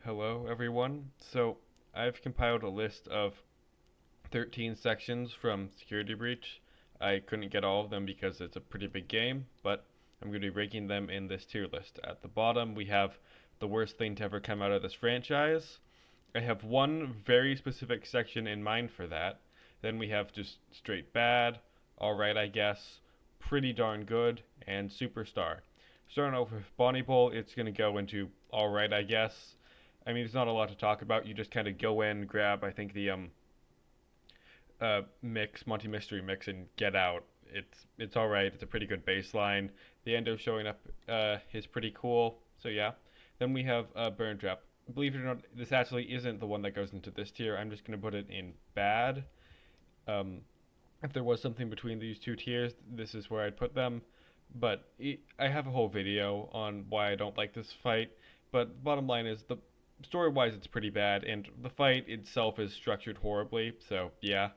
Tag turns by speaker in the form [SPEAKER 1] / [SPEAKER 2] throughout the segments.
[SPEAKER 1] Hello, everyone. So, I've compiled a list of 13 sections from Security Breach. I couldn't get all of them because it's a pretty big game, but I'm going to be ranking them in this tier list. At the bottom, we have the worst thing to ever come out of this franchise. I have one very specific section in mind for that. Then we have just straight bad, alright, I guess, pretty darn good, and superstar. Starting off with Bonnie Bowl, it's going to go into alright, I guess. I mean, it's not a lot to talk about. You just kind of go in, grab, I think, the mix, Monty Mystery mix, and get out. It's all right. It's a pretty good baseline. The endo showing up is pretty cool. So yeah. Then we have Burn Trap. Believe it or not, this actually isn't the one that goes into this tier. I'm just gonna put it in bad. Um, if there was something between these two tiers, this is where I'd put them. But I have a whole video on why I don't like this fight. But bottom line is the story-wise, it's pretty bad, and the fight itself is structured horribly. So yeah,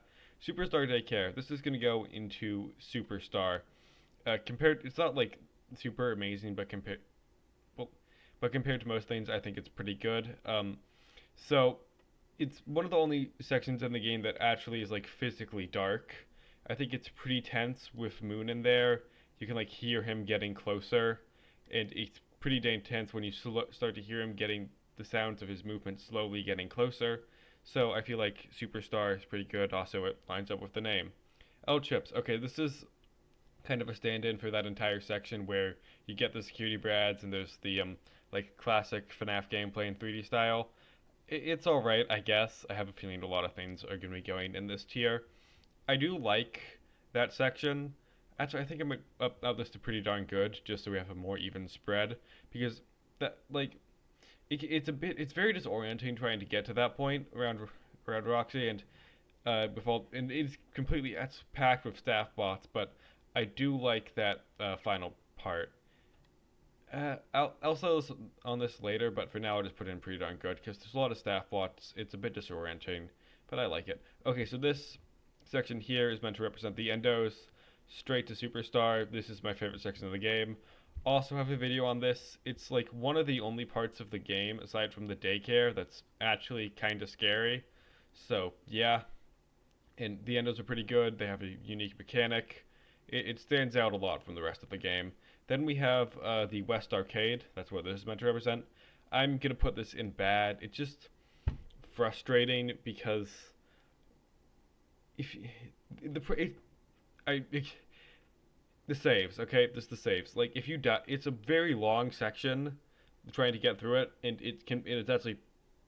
[SPEAKER 1] Superstar Daycare. This is gonna go into Superstar. Compared, it's not like super amazing, but well, compared to most things, I think it's pretty good. So it's one of the only sections in the game that actually is like physically dark. I think it's pretty tense with Moon in there. You can like hear him getting closer, and it's pretty dang tense when you start to hear him getting the sounds of his movement slowly getting closer. So I feel like Superstar is pretty good. Also, it lines up with the name. L chips. Okay, this is kind of a stand-in for that entire section where you get the security brads and there's the like classic Fnaf gameplay in 3D style. It's all right, I guess. I have a feeling a lot of things are going to be going in this tier. I do like that section. Actually, I think I'm gonna up this to pretty darn good, just so we have a more even spread. Because that like it's very disorienting trying to get to that point around Roxy and and it's completely it's packed with staff bots, but I do like that final part. I'll sell this on this later, but for now I'll just put in pretty darn good because there's a lot of staff bots. It's a bit disorienting, but I like it. Okay, so this section here is meant to represent the endos. Straight to superstar. This is my favorite section of the game. Also have a video on this. It's like one of the only parts of the game, aside from the daycare, that's actually kind of scary. So yeah, and the endos are pretty good. They have a unique mechanic. It stands out a lot from the rest of the game. Then we have the West Arcade. That's what this is meant to represent. I'm gonna put this in bad. It's just frustrating because if the it, I it, the saves, okay, this the saves. Like if you die, it's a very long section trying to get through it, and it's actually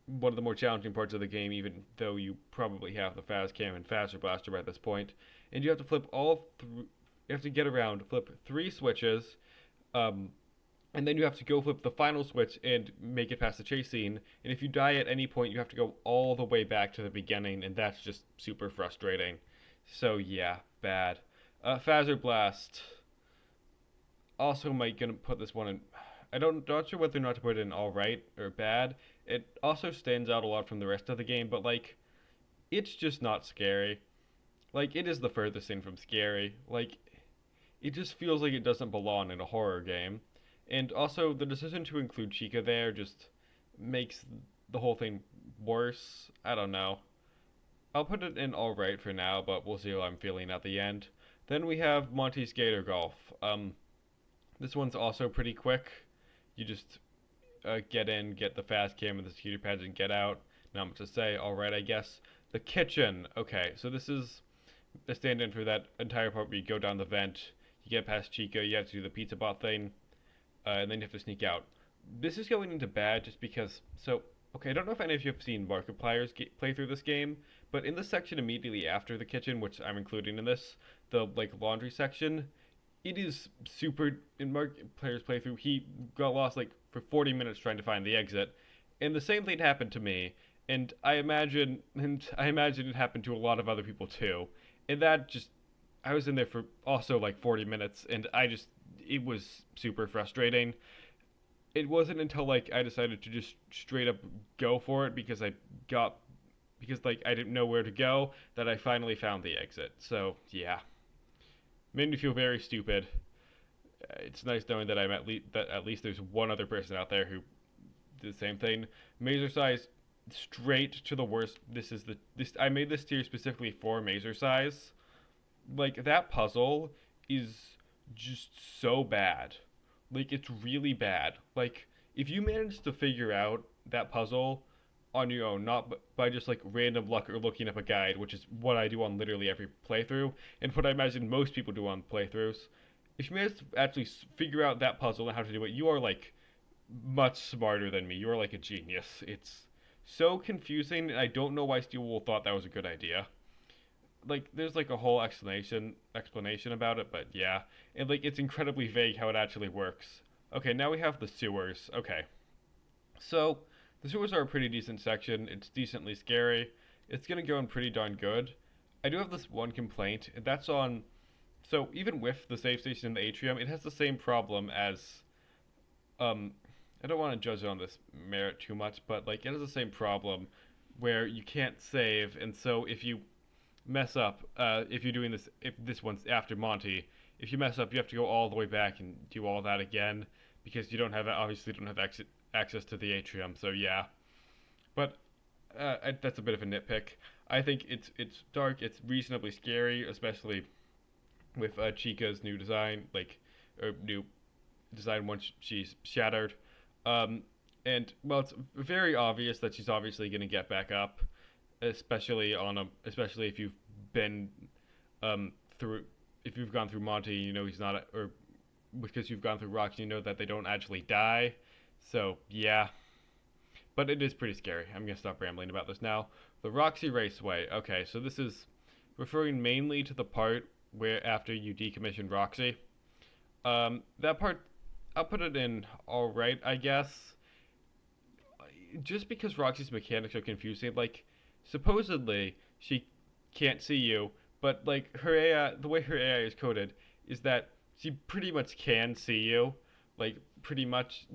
[SPEAKER 1] one of the more challenging parts of the game, even though you probably have the fast cam and faster blaster by this point. And you have to flip all through. You have to get around, flip three switches, um, and then you have to go flip the final switch and make it past the chase scene. And if you die at any point, you have to go all the way back to the beginning, and that's just super frustrating. So yeah, bad. Phaser Blast. Also, might gonna put this one in. Not sure whether or not to put it in all right or bad. It also stands out a lot from the rest of the game, but like, it's just not scary. Like, it is the furthest thing from scary. Like, it just feels like it doesn't belong in a horror game. And also, the decision to include Chica there just makes the whole thing worse. I don't know. I'll put it in alright for now, but we'll see how I'm feeling at the end. Then we have Monty's Gator Golf. This one's also pretty quick. You just get in, get the fast cam and the security pads, and get out. Not much to say. Alright, I guess. The kitchen. Okay, so this is the stand in for that entire part where you go down the vent, you get past Chica, you have to do the pizza bot thing, and then you have to sneak out. This is going into bad just because. So, okay, I don't know if any of you have seen Markiplier's play through this game, but in the section immediately after the kitchen, which I'm including in this, the like laundry section, it is super. In Markiplier's playthrough, he got lost like for 40 minutes trying to find the exit, and the same thing happened to me. And I imagine it happened to a lot of other people too. And that just I was in there for also like 40 minutes, and it was super frustrating. It wasn't until like I decided to just straight up go for it got because like I didn't know where to go that I finally found the exit. So yeah, made me feel very stupid. It's nice knowing that at least there's one other person out there who the same thing. Mazer size, straight to the worst. This I made this tier specifically for Mazer size. Like that puzzle is just so bad. Like it's really bad. Like if you manage to figure out that puzzle on your own, not by just like random luck or looking up a guide, which is what I do on literally every playthrough, and what I imagine most people do on playthroughs. If you manage to actually figure out that puzzle and how to do it, you are like much smarter than me. You are like a genius. It's so confusing, and I don't know why Steel thought that was a good idea. Like, there's like a whole explanation about it, but yeah, and like it's incredibly vague how it actually works. Okay, now we have the sewers. Okay, so the sewers are a pretty decent section. It's decently scary. It's gonna go in pretty darn good. I do have this one complaint, and that's on. So even with the save station in the atrium, it has the same problem as um. I don't want to judge it on this merit too much, but like it has the same problem where you can't save, and so if you mess up, if you're doing this, if this one's after Monty, if you mess up, you have to go all the way back and do all that again because you don't have obviously don't have access to the atrium. So yeah, but that's a bit of a nitpick. I think it's dark. It's reasonably scary, especially with Chica's new design, like or new design once she's shattered. Um, and well, it's very obvious that she's obviously going to get back up, especially if you've been through if you've gone through Monty, you know he's not or because you've gone through Rocky, you know that they don't actually die. So yeah, but it is pretty scary. I'm gonna stop rambling about this now. The Roxy Raceway. Okay, so this is referring mainly to the part where after you decommission Roxy. That part, I'll put it in all right, I guess. Just because Roxy's mechanics are confusing, like supposedly she can't see you, but like her AI, the way her AI is coded is that she pretty much can see you, like pretty much.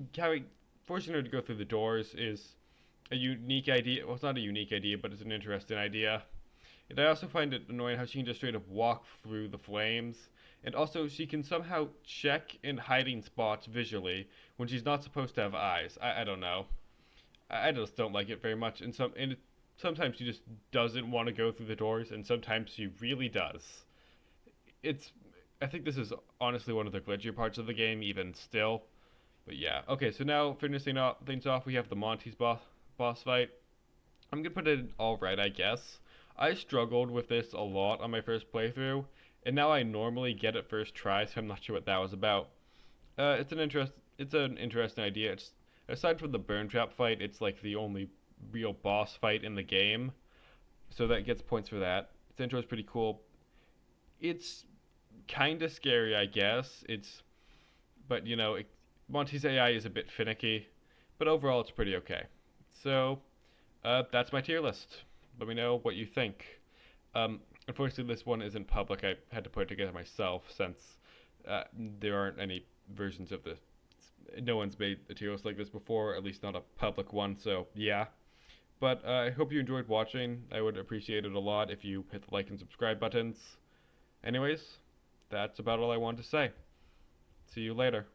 [SPEAKER 1] Forcing her to go through the doors is a unique idea. Well, it's not a unique idea, but it's an interesting idea. And I also find it annoying how she can just straight up walk through the flames. And also, she can somehow check in hiding spots visually when she's not supposed to have eyes. I don't know. I just don't like it very much. Sometimes she just doesn't want to go through the doors, and sometimes she really does. It's I think this is honestly one of the glitchier parts of the game, even still. But yeah, okay. So now finishing up things off, we have the Monty's boss fight. I'm gonna put it all right, I guess. I struggled with this a lot on my first playthrough, and now I normally get it first try, so I'm not sure what that was about. It's an interesting idea. It's aside from the burn trap fight, it's like the only real boss fight in the game, so that gets points for that. Its intro is pretty cool. It's kind of scary, I guess. But Monty's AI is a bit finicky, but overall it's pretty okay. So, that's my tier list. Let me know what you think. Unfortunately, this one isn't public. I had to put it together myself since there aren't any versions of this. No one's made a tier list like this before, at least not a public one. So yeah. But I hope you enjoyed watching. I would appreciate it a lot if you hit the like and subscribe buttons. Anyways, that's about all I wanted to say. See you later.